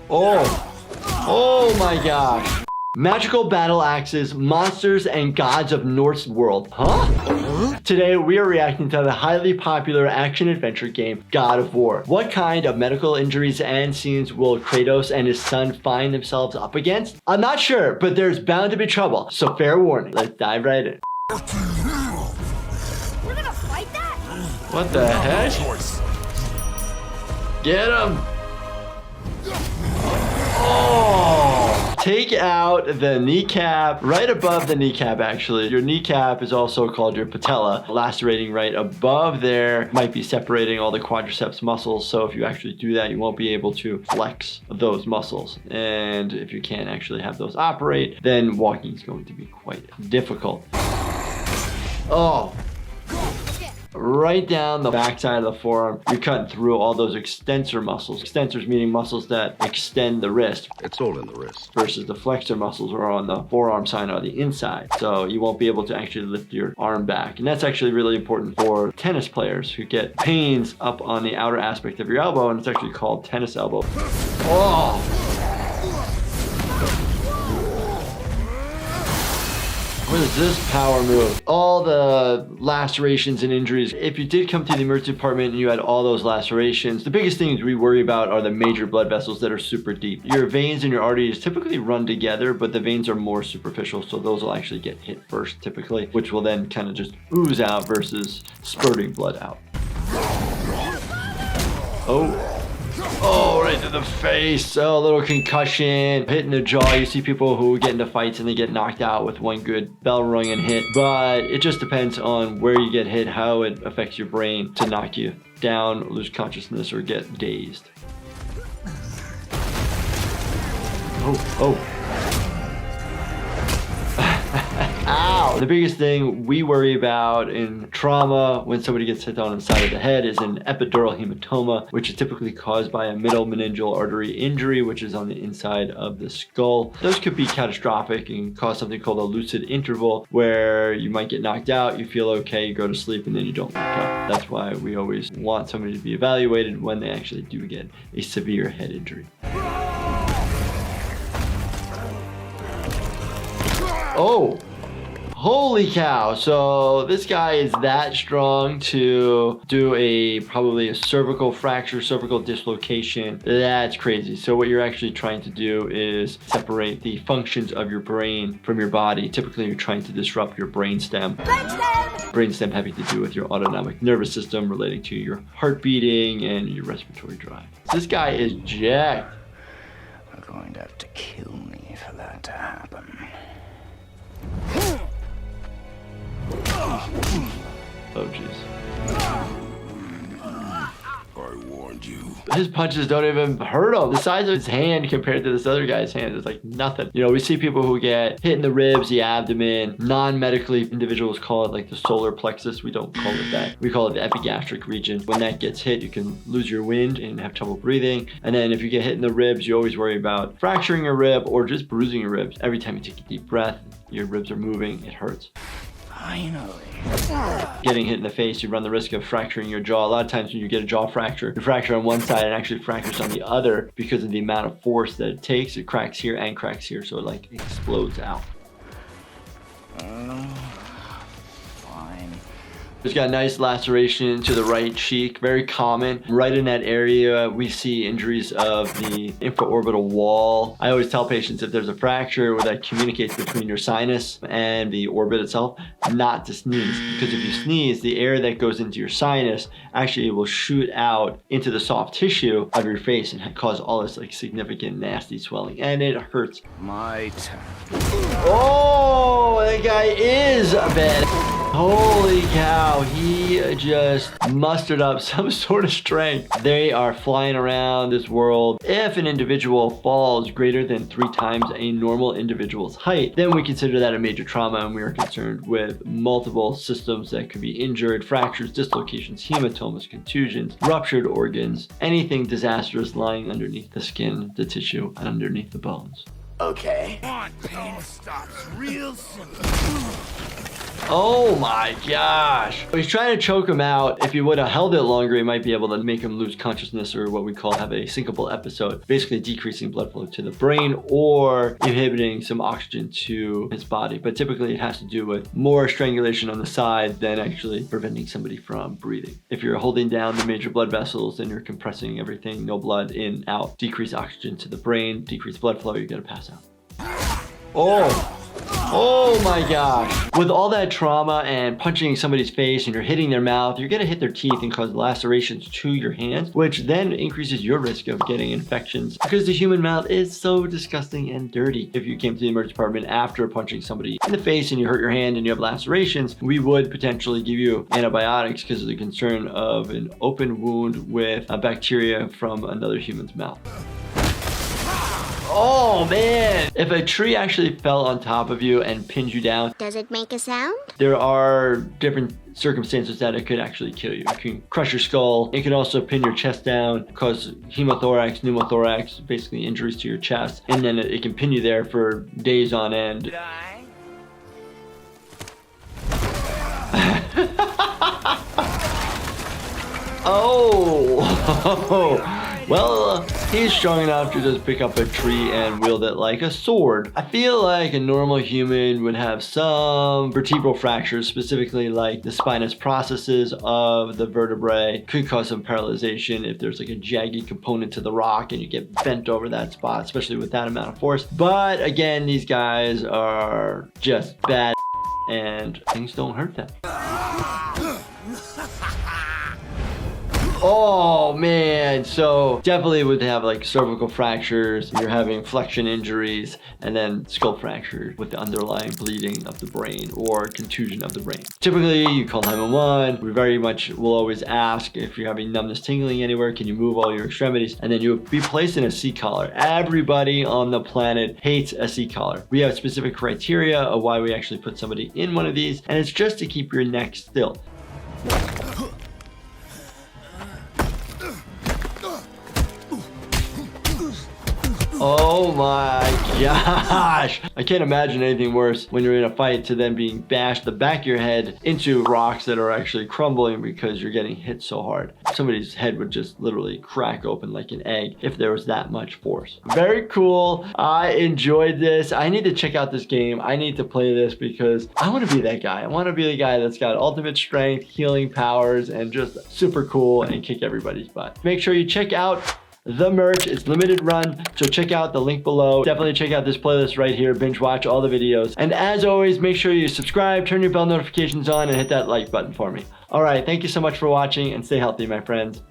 Oh. Oh my gosh. Magical battle axes, monsters, and gods of Norse world. Huh? Today, we are reacting to the highly popular action-adventure game, God of War. What kind of medical injuries and scenes will Kratos and his son find themselves up against? I'm not sure, but there's bound to be trouble, so fair warning. Let's dive right in. We're gonna fight that? What the heck? Get him! Oh! Take out the kneecap, right above the kneecap actually. Your kneecap is also called your patella. Lacerating right above there might be separating all the quadriceps muscles. So if you actually do that, you won't be able to flex those muscles. And if you can't actually have those operate, then walking is going to be quite difficult. Oh! Right down the backside of the forearm, you're cutting through all those extensor muscles. Extensors meaning muscles that extend the wrist. It's all in the wrist. Versus the flexor muscles are on the forearm side or the inside. So you won't be able to actually lift your arm back. And that's actually really important for tennis players who get pains up on the outer aspect of your elbow, and it's actually called tennis elbow. Oh! What is this power move? All the lacerations and injuries. If you did come to the emergency department and you had all those lacerations, the biggest things we worry about are the major blood vessels that are super deep. Your veins and your arteries typically run together, but the veins are more superficial, so those will actually get hit first typically, which will then kind of just ooze out versus spurting blood out. Oh. Oh, right to the face. Oh, a little concussion. Hitting the jaw. You see people who get into fights and they get knocked out with one good bell ringing hit. But it just depends on where you get hit, how it affects your brain to knock you down, lose consciousness, or get dazed. Oh, oh. Ow! The biggest thing we worry about in trauma when somebody gets hit on the side of the head is an epidural hematoma, which is typically caused by a middle meningeal artery injury, which is on the inside of the skull. Those could be catastrophic and cause something called a lucid interval, where you might get knocked out, you feel okay, you go to sleep, and then you don't wake up. That's why we always want somebody to be evaluated when they actually do get a severe head injury. Oh! Holy cow. So this guy is that strong to do probably a cervical fracture, cervical dislocation. That's crazy. So what you're actually trying to do is separate the functions of your brain from your body. Typically you're trying to disrupt your brainstem. Brainstem having to do with your autonomic nervous system, relating to your heart beating and your respiratory drive. So this guy is jacked. They're going to have to kill me for that to happen. Oh, jeez. I warned you. His punches don't even hurt him. The size of his hand compared to this other guy's hand is like nothing. You know, we see people who get hit in the ribs, the abdomen. Non-medically, individuals call it like the solar plexus. We don't call it that. We call it the epigastric region. When that gets hit, you can lose your wind and have trouble breathing. And then if you get hit in the ribs, you always worry about fracturing a rib or just bruising your ribs. Every time you take a deep breath, your ribs are moving, it hurts. Finally. Getting hit in the face, you run the risk of fracturing your jaw. A lot of times when you get a jaw fracture, you fracture on one side and actually fractures on the other because of the amount of force that it takes. It cracks here and cracks here, so it like explodes out. Fine. He's got a nice laceration to the right cheek, very common. Right in that area, we see injuries of the infraorbital wall. I always tell patients if there's a fracture that communicates between your sinus and the orbit itself, not to sneeze. Because if you sneeze, the air that goes into your sinus actually will shoot out into the soft tissue of your face and cause all this like significant nasty swelling. And it hurts. My turn. Oh, that guy is bad. Holy cow, he just mustered up some sort of strength. They are flying around this world. If an individual falls greater than 3 times a normal individual's height, then we consider that a major trauma, and we are concerned with multiple systems that could be injured, fractures, dislocations, hematomas, contusions, ruptured organs, anything disastrous lying underneath the skin, the tissue, and underneath the bones. Okay. Pain stops real simple. Oh my gosh. He's trying to choke him out. If he would have held it longer, he might be able to make him lose consciousness, or what we call have a syncopal episode, basically decreasing blood flow to the brain or inhibiting some oxygen to his body. But typically it has to do with more strangulation on the side than actually preventing somebody from breathing. If you're holding down the major blood vessels and you're compressing everything, no blood in, out, decrease oxygen to the brain, decrease blood flow, you're gonna pass out. Oh my gosh. With all that trauma and punching somebody's face and you're hitting their mouth, you're gonna hit their teeth and cause lacerations to your hands, which then increases your risk of getting infections because the human mouth is so disgusting and dirty. If you came to the emergency department after punching somebody in the face and you hurt your hand and you have lacerations, we would potentially give you antibiotics because of the concern of an open wound with a bacteria from another human's mouth. Oh man! If a tree actually fell on top of you and pinned you down, does it make a sound? There are different circumstances that it could actually kill you. It can crush your skull. It can also pin your chest down, cause hemothorax, pneumothorax, basically injuries to your chest. And then it can pin you there for days on end. Oh! Well, he's strong enough to just pick up a tree and wield it like a sword. I feel like a normal human would have some vertebral fractures, specifically like the spinous processes of the vertebrae. Could cause some paralyzation if there's like a jagged component to the rock and you get bent over that spot, especially with that amount of force. But again, these guys are just bad and things don't hurt them. Oh man, so definitely would have like cervical fractures, you're having flexion injuries, and then skull fracture with the underlying bleeding of the brain or contusion of the brain. Typically, you call 911. We very much will always ask if you're having numbness, tingling anywhere, can you move all your extremities? And then you'll be placed in a seat collar. Everybody on the planet hates a seat collar. We have specific criteria of why we actually put somebody in one of these, and it's just to keep your neck still. Oh my gosh. I can't imagine anything worse when you're in a fight to then being bashed the back of your head into rocks that are actually crumbling because you're getting hit so hard. Somebody's head would just literally crack open like an egg if there was that much force. Very cool. I enjoyed this. I need to check out this game. I need to play this because I want to be that guy. I want to be the guy that's got ultimate strength, healing powers, and just super cool and kick everybody's butt. Make sure you check out the merch. It's limited run, so check out the link below. Definitely check out this playlist right here. Binge watch all the videos. And as always, make sure you subscribe, turn your bell notifications on, and hit that like button for me. All right, thank you so much for watching, and stay healthy, my friends.